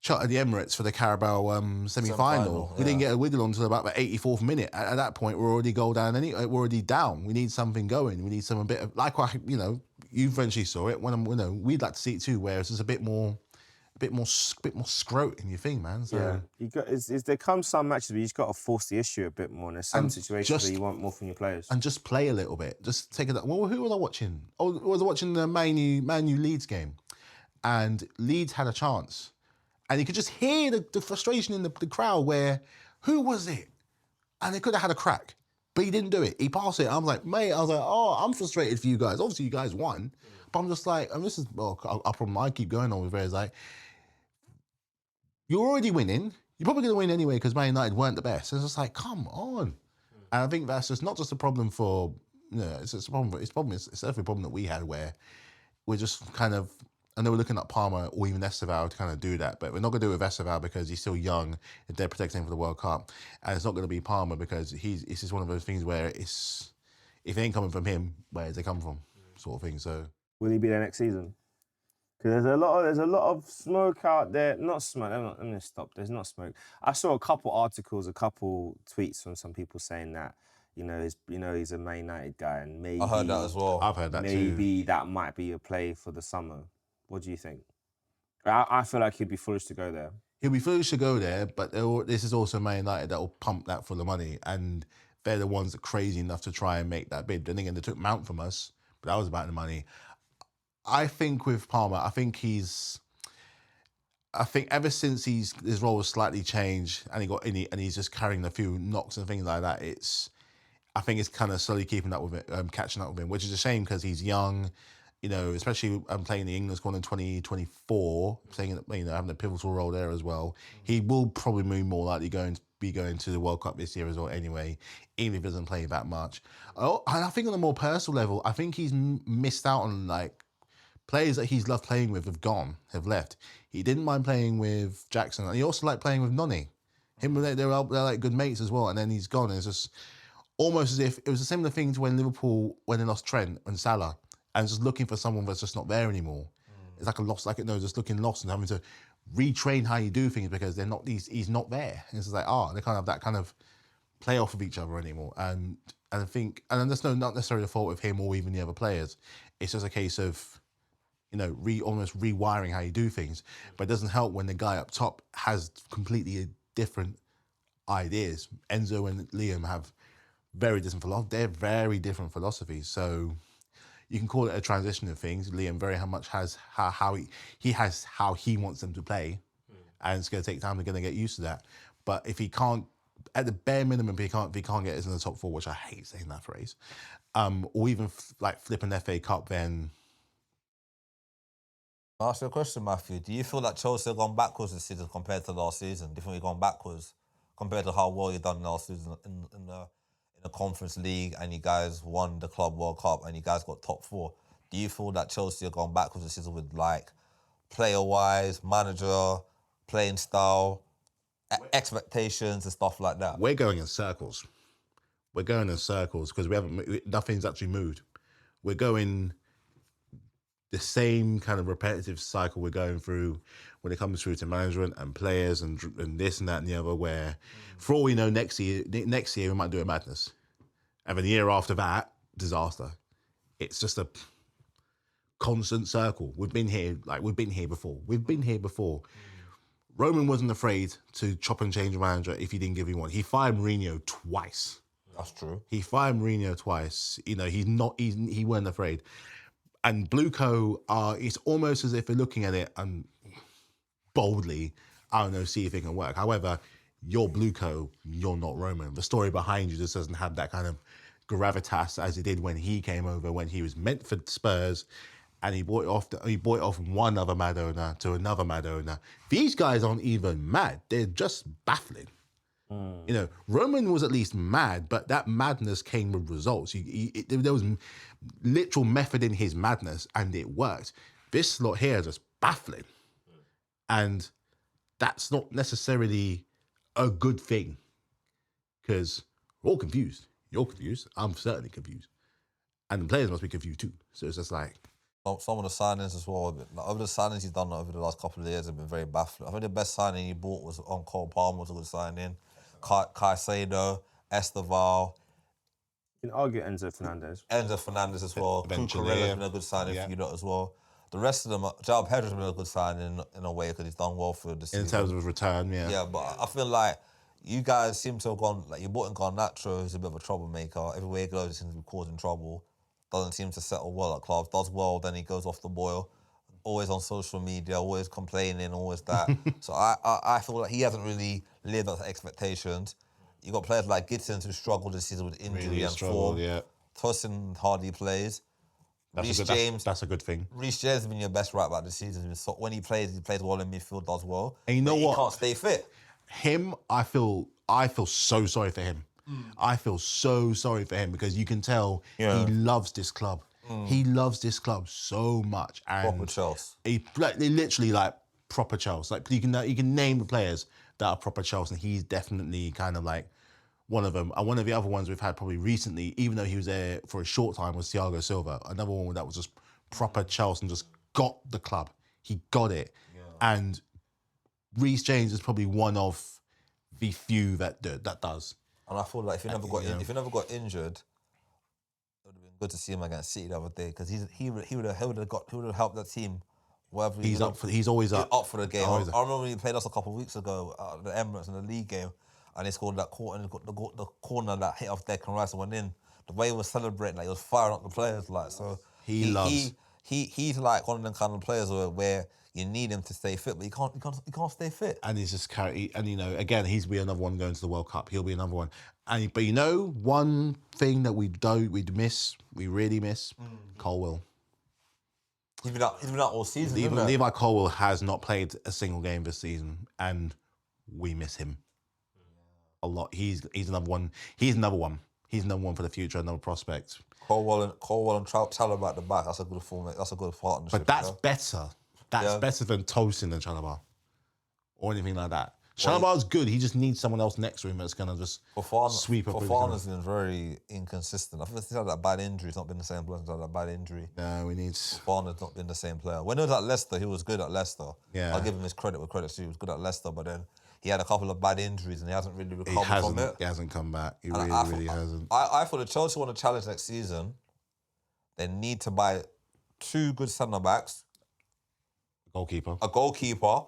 shot at the Emirates for the Carabao semi-final. We didn't get a wiggle on until about the 84th minute. At that point, we're already goal down. We're already down. We need something going. We need some bit of, like, you eventually saw it. We'd like to see it too, where it's just a bit more scrote in your thing, man. So there comes some matches where you just got to force the issue a bit more. And there's some situations where you want more from your players. And just play a little bit. Just take it. Well, who was I watching? Oh, I was watching the Man U Leeds game, and Leeds had a chance. And you could just hear the frustration in the crowd where, who was it? And they could have had a crack, but he didn't do it. He passed it. I was like, mate, I'm frustrated for you guys. Obviously, you guys won. But I'm just like, and this is a problem I keep going on with, where it's like, you're already winning. You're probably going to win anyway because Man United weren't the best. It's just like, come on. And I think that's just not just a problem for, it's a problem. It's definitely a problem that we had, where we're just kind of, I know we're looking at Palmer or even Esteval to kind of do that, but we're not going to do it with Esteval because he's still young and they're protecting him for the World Cup. And it's not going to be Palmer because it's just one of those things where if it ain't coming from him, where does it come from, sort of thing. So will he be there next season? Because there's a lot of smoke out there. Not smoke. I'm going to stop. There's not smoke. I saw a couple articles, a couple tweets from some people saying that he's a Man United guy, and maybe I heard that as well. I've heard that too. Maybe that might be a play for the summer. What do you think? I feel like he'd be foolish to go there. He'll be foolish to go there, but this is also Man United that will pump that for the money, and they're the ones that are crazy enough to try and make that bid. Then again, they took Mount from us, but that was about the money. I think with Palmer, I think ever since his role has slightly changed and he's just carrying a few knocks and things like that, I think it's kind of slowly keeping up with it, catching up with him, which is a shame because he's young, especially playing the England squad in 2024, saying having a pivotal role there as well. He will probably more likely going to the World Cup this year as well anyway, even if he doesn't play that much. Oh, and I think on a more personal level, I think he's missed out on players that he's loved playing with have left. He didn't mind playing with Jackson, and he also liked playing with Nonny. They're like good mates as well, and then he's gone. And it's just almost as if it was a similar thing to when Liverpool, when they lost Trent and Salah, and just looking for someone that's just not there anymore. It's like a loss, just looking lost and having to retrain how you do things because he's not there. And it's just like, they can't have that kind of play off of each other anymore. And And I think, and that's not necessarily the fault of him or even the other players. It's just a case of, almost rewiring how you do things. But it doesn't help when the guy up top has completely different ideas. Enzo and Liam have very different philosophies. They're very different philosophies. So you can call it a transition of things. Liam very much has how he wants them to play, and it's going to take time. They're going to get used to that. But if he can't, at the bare minimum, if he can't get us in the top four, which I hate saying that phrase, or even flip an FA Cup, then. I'll ask you a question, Matthew. Do you feel that Chelsea have gone backwards this season compared to last season? Do you think we've gone backwards compared to how well you've done last season in the Conference League, and you guys won the Club World Cup and you guys got top four? Do you feel that Chelsea have gone backwards this season with, like, player-wise, manager, playing style, expectations and stuff like that? We're going in circles. We're going in circles because nothing's actually moved. We're going the same kind of repetitive cycle we're going through when it comes through to management and players and this and that and the other, where for all we know, next year we might do a madness. And then the year after that, disaster. It's just a constant circle. We've been here before. Roman wasn't afraid to chop and change a manager if he didn't give him one. He fired Mourinho twice. That's true. He fired Mourinho twice. He weren't afraid. And Blueco it's almost as if they're looking at it and boldly, see if it can work. However, you're Blueco, you're not Roman. The story behind you just doesn't have that kind of gravitas as it did when he came over, when he was meant for Spurs, and he bought it off one other mad owner to another mad owner. These guys aren't even mad; they're just baffling. Roman was at least mad, but that madness came with results. There was literal method in his madness, and it worked. This lot here is just baffling. And that's not necessarily a good thing, because we're all confused. You're confused. I'm certainly confused. And the players must be confused too. So it's just like... Some of the signings as well, over the signings he's done over the last couple of years have been very baffling. I think the best signing he bought was on Cole Palmer, was a good signing. Caicedo, Esteval. You can argue Enzo Fernandez. Enzo Fernandez as well. Cucurella's been a good signing for you lot as well. The rest of them, João Pedro's been a good signing in a way because he's done well for the season. In terms of return, yeah. Yeah, but I feel like you guys seem to have gone, like, you bought in Garnacho, who's a bit of a troublemaker. Everywhere he goes, he seems to be causing trouble. Doesn't seem to settle well at clubs. Does well, then he goes off the boil. Always on social media, always complaining, always that. So I feel like he hasn't really lived up to expectations. You got players like Gittins who struggled this season with injury Really and struggled, form. yeah. Tosin hardly plays. That's a good thing. Reece James has been your best right back this season. So when he plays well in midfield, does well. And you know what? He can't stay fit. Him, I feel so sorry for him. I feel so sorry for him because you can tell he loves this club. He loves this club so much. And Proper Chelsea. He literally like proper Chelsea. Like you can name the players that are proper Chelsea, and he's definitely kind of like one of them. And one of the other ones we've had probably recently, even though he was there for a short time, was Thiago Silva. Another one that was just proper Chelsea and just got the club. He got it. Yeah. And Reece James is probably one of the few that does. And I feel like if he never got injured, it would have been good to see him against City the other day because he would have helped that team. Wherever he's always up for the game. I remember when he played us a couple of weeks ago at the Emirates in the league game, and he scored that corner, and got the corner that hit off Declan Rice and went in. The way he was celebrating, like he was firing up the players, like so. He's like one of them kind of players where you need him to stay fit, but he can't stay fit. And he's just again, he's be another one going to the World Cup. He'll be another one. But one thing that we really miss, Colwill. He's been out all season. Levi Colwill has not played a single game this season, and we miss him a lot. He's another one. He's another one. He's another one for the future, another prospect. Colwill and Chalobah at the back. That's a good form. That's a good partnership. But that's better. That's better than Tosin and Chalobah or anything like that. Chalobah's good. He just needs someone else next to him that's gonna just sweep up. Fofana's been very inconsistent. I think he's had that bad injury. He's not been the same player. He's had that bad injury. No, we need. Fofana's not been the same player. When he was at Leicester, he was good at Leicester. Yeah, I'll give him his credit where credit's due. He was good at Leicester, but then he had a couple of bad injuries and he hasn't really recovered from it. He hasn't come back. He And really hasn't. I thought if Chelsea want to challenge next season, they need to buy 2 good centre-backs, Goalkeeper. a goalkeeper,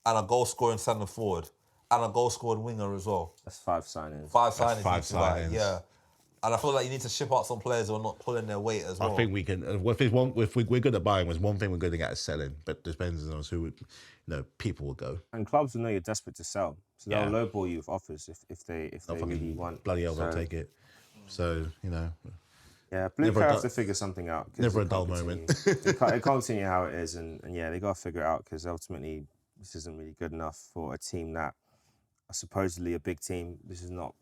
and a goal-scoring centre-forward, and a goal-scoring winger as well. That's 5 signings. 5 signings. Five signings. Yeah. And I feel like you need to ship out some players who are not pulling their weight as well. I think we can. If we're good at buying, there's one thing we're good at is selling. But it depends on who, people will go. And clubs will know you're desperate to sell, so they'll Yeah. lowball you with offers if they really want. Bloody hell, they'll So, take it. So Yeah, Blue Never Care a have dull- to figure something out. 'Cause never it a dull can't moment. continue. It can't continue how it is, and yeah, they got to figure it out because ultimately this isn't really good enough for a team that are supposedly a big team. This is not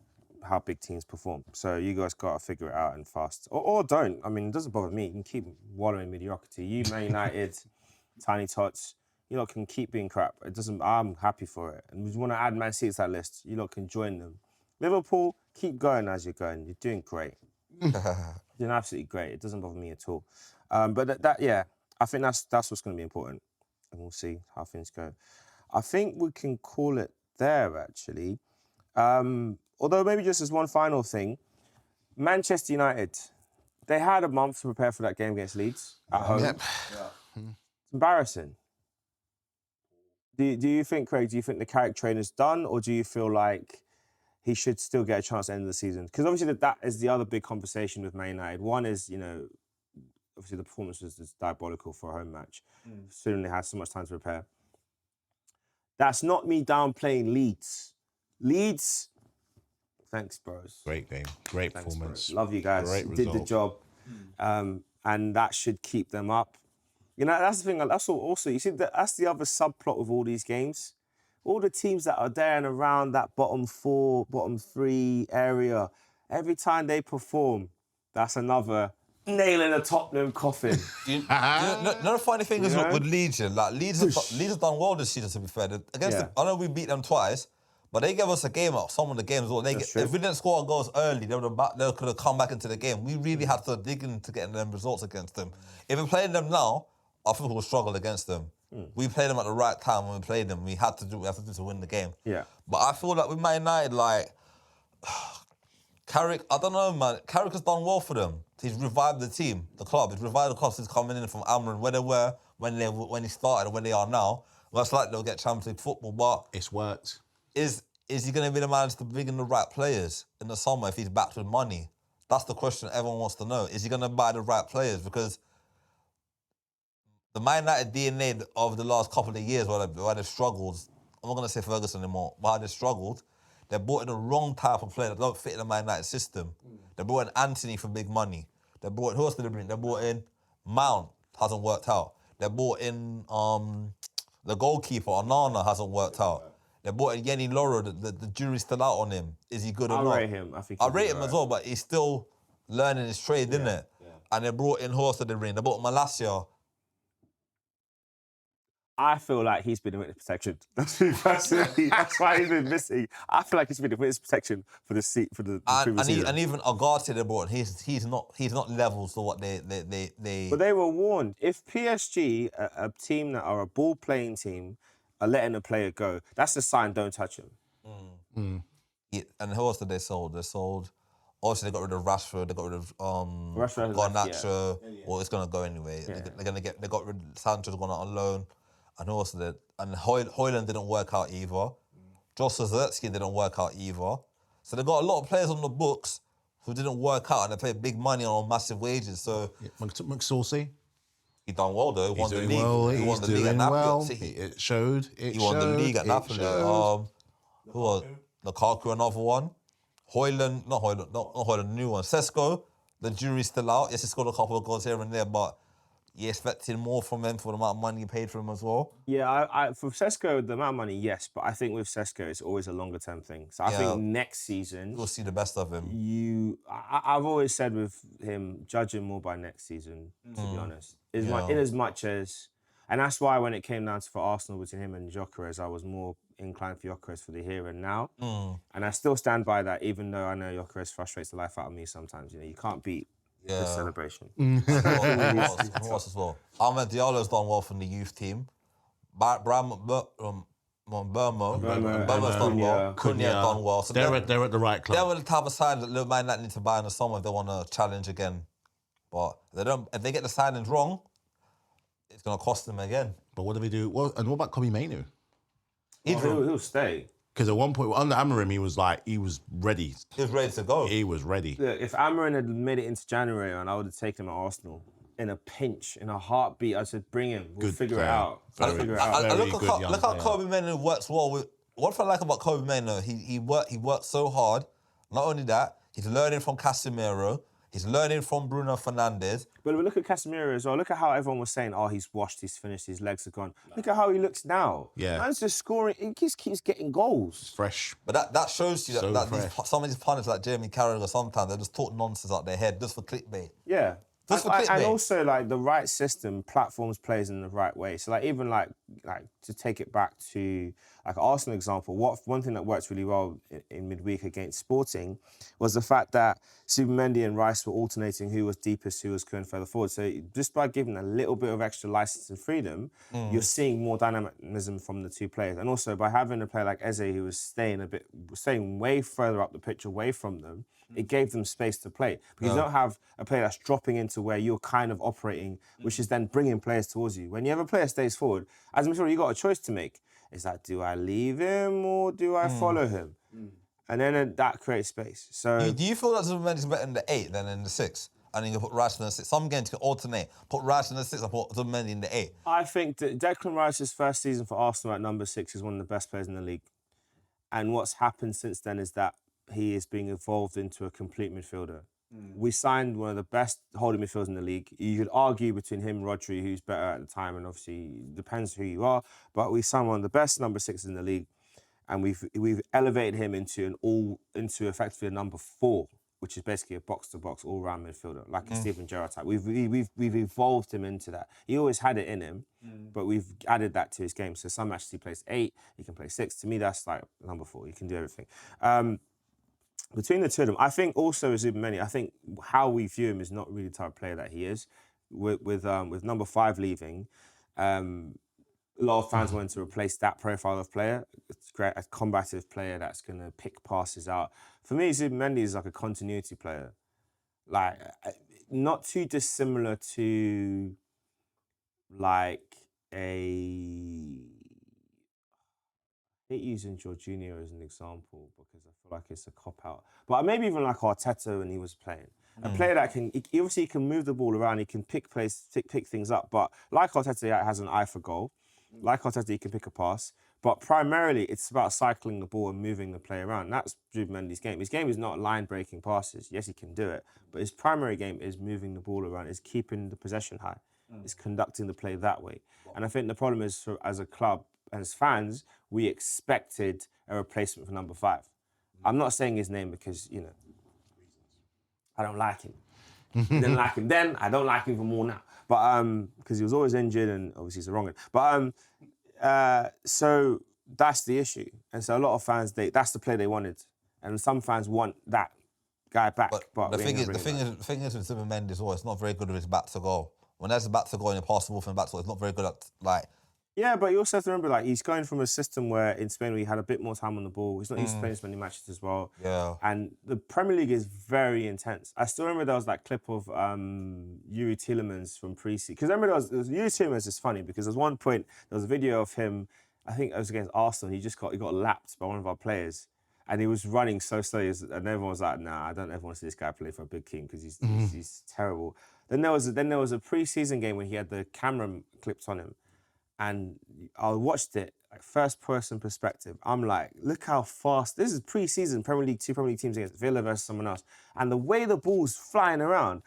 how big teams perform. So you guys got to figure it out and fast, or don't. I mean, it doesn't bother me. You can keep wallowing in mediocrity. You, Man United, Tiny Tots, you lot can keep being crap. It doesn't. I'm happy for it, and we want to add Man City to that list. You lot can join them. Liverpool, keep going as you're going. You're doing great. Doing absolutely great. It doesn't bother me at all. But yeah, I think that's what's going to be important, and we'll see how things go. I think we can call it there actually. Although maybe just as one final thing, Manchester United, they had a month to prepare for that game against Leeds at home. Yep. It's embarrassing. Do you think, Craig? Do you think the Carrick trainer's done, or do you feel like he should still get a chance at the end of the season? Because obviously that is the other big conversation with Man United. One is, obviously the performance was just diabolical for a home match. Certainly had so much time to prepare. That's not me downplaying Leeds. Leeds, thanks, bros. Great game. Great Thanks, performance. bros. Love you guys. Great Did the result. job. And that should keep them up. That's the thing. That's also, you see, that's the other subplot with all these games. All the teams that are there and around that bottom 4, bottom 3 area, every time they perform, that's another nail in a Tottenham coffin. The funny thing is with Leeds, Leeds have done well this season, to be fair. I know we beat them twice, but they gave us a game out, some of the games. If we didn't score goals early, they could have come back into the game. We really had to dig into getting them results against them. If we played them now, I think we'll struggle against them. We played them at the right time when we played them. We have to do to win the game. Yeah. But I feel like with Man United, Carrick, I don't know, man. Carrick has done well for them. He's revived the team, the club. He's revived the club since coming in from Amron, where they were when he started and where they are now. Most likely they'll get Champions League football, but It's worked. is he going to be the man to bring in the right players in the summer if he's backed with money? That's the question everyone wants to know. Is he going to buy the right players? Because the Man United DNA of the last couple of years where they've struggled, I'm not going to say Ferguson anymore, but they've struggled, they brought in the wrong type of player that don't fit in the Man United system. They brought in Anthony for big money. They brought in, who else did they bring? They brought in Mount, hasn't worked out. They brought in the goalkeeper, Onana, hasn't worked out. They brought in Yenny Laura, the jury's still out on him. Is he good or not? I rate him. I rate him as well, but he's still learning his trade, isn't it? Yeah. And they brought in, who else did they bring? They brought Malacia. I feel like he's been in witness protection. That's me personally. That's why he's been missing. I feel like he's been in witness protection for the previous season. And even Agati they brought, he's not levels to what they. But they were warned. If PSG, a team that are a ball-playing team, are letting a player go, that's a sign. Don't touch him. Yeah, and who else did they sold? They sold. Obviously, they got rid of Rashford. They got rid of Rashford Garnacho. Well, it's gonna go anyway. Yeah. They got rid. Sancho's gone out on loan. And who else did? And Højlund didn't work out either. Josh Zertsky didn't work out either. So they got a lot of players on the books who didn't work out, and they paid big money on massive wages. So McSaucy. he done well though. He won the league. Well, he won the league at Napoli. It showed. He won the league at Napoli. Who was Lukaku? Another one. Højlund, not Højlund, new one. Sesko. The jury's still out. Yes, he scored a couple of goals here and there, but you expecting more from him for the amount of money you paid for him as well? Yeah, I for Sesko, the amount of money, yes, but I think with Sesko, it's always a longer-term thing. So I think next season we'll see the best of him. I've always said with him, judge him more by next season, to be honest. In as much as, and that's why when it came down to for Arsenal between him and Gyökeres, I was more inclined for Gyökeres for the here and now. And I still stand by that, even though I know Gyökeres frustrates the life out of me sometimes. You can't beat the celebration. Who else as well? Ahmed Diallo's done well from the youth team. Burmo. Burmo, Burmo's done well. Cunha done well. So They're at the right They're club. the type of side that Liverpool might not need to buy in the summer if they want to challenge again. But they don't. If they get the signings wrong, it's going to cost them again. But what do we do? What about Kobe Mainu? He'll stay. Because at one point under Amorim, he was ready. He was ready to go. He was ready. Look, if Amarin had made it into January and I would have taken him at Arsenal in a pinch, in a heartbeat, I said, bring him. We'll figure it out. We'll figure it out. Look how Kobe Mainu works well with. What I like about Kobe Mainu, he worked so hard. Not only that, he's learning from Casemiro. He's learning from Bruno Fernandes. But look at Casemiro as well. Look at how everyone was saying, oh, he's washed, he's finished, his legs are gone. Look at how he looks now. Yeah. Man's just scoring. He just keeps getting goals. Fresh. But that shows you So that fresh. some of these pundits like Jamie Carragher, sometimes they just talk nonsense out their head just for clickbait. Yeah. Just for And clickbait. also, like, the right system platforms players in the right way. So, like, even like to take it back to like Arsenal example, one thing that worked really well in midweek against Sporting was the fact that Mendy and Rice were alternating who was deepest, who was going further forward. So just by giving a little bit of extra license and freedom, you're seeing more dynamism from the two players. And also by having a player like Eze who was staying way further up the pitch away from them, it gave them space to play. Because you don't have a player that's dropping into where you're kind of operating, which is then bringing players towards you. When you have a player stays forward, as I'm sure you got a choice to make. Is that, do I leave him or do I follow him? And then that creates space. So Do you feel that Zubimendi's better in the 8 than in the 6? And you can put Rice in the 6. Some games you can alternate. Put Rice in the 6 and put Zubimendi in the 8. I think that Declan Rice's first season for Arsenal at number 6 is one of the best players in the league. And what's happened since then is that he is being evolved into a complete midfielder. We signed one of the best holding midfielders in the league. You could argue between him and Rodri, who's better at the time, and obviously depends who you are. But we signed one of the best number 6s in the league, and we've elevated him into effectively a number 4, which is basically a box-to-box all-round midfielder, like a Steven Gerrard type. We've evolved him into that. He always had it in him, but we've added that to his game. So some matches he plays 8, he can play 6. To me, that's like number 4. He can do everything. Between the two of them, I think also as Zubimendi, I think how we view him is not really the type of player that he is. With number 5 leaving, a lot of fans wanted to replace that profile of player. It's great, a combative player that's going to pick passes out. For me, Zubimendi is like a continuity player. Like, not too dissimilar to like I hate using Jorginho as an example because I feel like it's a cop-out. But maybe even like Arteta when he was playing. A player that can, he can move the ball around, he can pick things up, but like Arteta, he has an eye for goal. Like Arteta, he can pick a pass. But primarily, it's about cycling the ball and moving the play around. That's Zubimendi's game. His game is not line-breaking passes. Yes, he can do it. But his primary game is moving the ball around, is keeping the possession high, is conducting the play that way. And I think the problem is, as a club, as fans, we expected a replacement for number 5. I'm not saying his name because, I don't like him. I didn't like him then, I don't like him even more now. But because he was always injured and obviously he's a wrong one. But so that's the issue. And so a lot of fans, that's the play they wanted. And some fans want that guy back. But the thing is with Zubimendi as well, it's not very good with his back to goal. When there's a back to goal and you pass the ball from the back to goal, it's not very good at like. Yeah, but you also have to remember, like, he's going from a system where in Spain we had a bit more time on the ball. He's not used to playing as many matches as well. Yeah. And the Premier League is very intense. I still remember there was that clip of Yuri Tielemans from pre-season. Because remember, Yuri Tielemans is funny because there was one point, there was a video of him, I think it was against Arsenal, he got lapped by one of our players. And he was running so slowly, and everyone was like, nah, I don't ever want to see this guy play for a big team because he's terrible. Then there was a pre-season game where he had the camera clipped on him. And I watched it, like first-person perspective. I'm like, look how fast. This is pre-season, Premier League, 2 Premier League teams against Villa versus someone else. And the way the ball's flying around,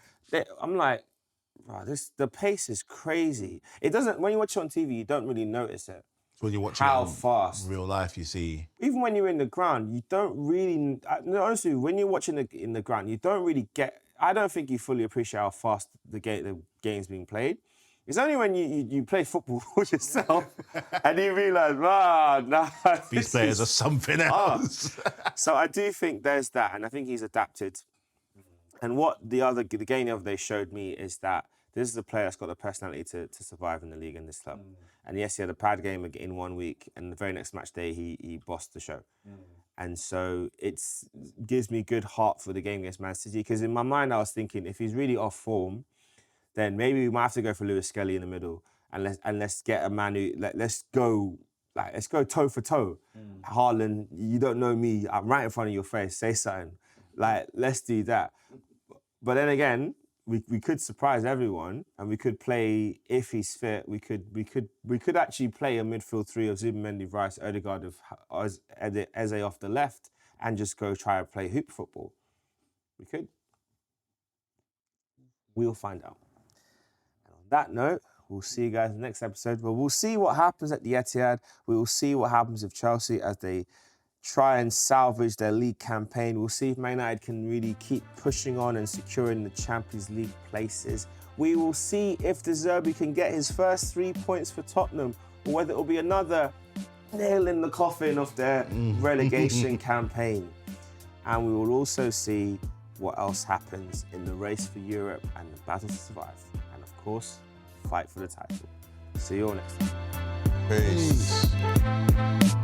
I'm like, wow, the pace is crazy. It doesn't, when you watch it on TV, you don't really notice it. When you're watching how it in fast. real life, you see. Even when you're in the ground, you don't really, no, honestly, when you're watching in the ground, you don't really I don't think you fully appreciate how fast the game's being played. It's only when you play football yourself and you realise, These players are something else. So I do think there's that, and I think he's adapted. And what the game the other day showed me is that this is a player that's got the personality to survive in the league in this club. And yes, he had a bad game in 1 week, and the very next match day, he bossed the show. And so it gives me good heart for the game against Man City, because in my mind, I was thinking, if he's really off form, then maybe we might have to go for Lewis Skelly in the middle, and let's get a man who let's go toe for toe. Haaland, you don't know me. I'm right in front of your face. Say something. Like, let's do that. But then again, we could surprise everyone, and we could play, if he's fit. We could actually play a midfield three of Zubimendi, Rice, Odegaard, of Eze off the left, and just go try and play hoop football. We could. We'll find out. And on that note, we'll see you guys in the next episode. But we'll see what happens at the Etihad. We will see what happens with Chelsea as they try and salvage their league campaign. We'll see if Man United can really keep pushing on and securing the Champions League places. We will see if De Zerbi can get his first 3 points for Tottenham, or whether it will be another nail in the coffin of their relegation campaign. And we will also see what else happens in the race for Europe and the battle to survive. And of course, fight for the title. See you all next time. Peace.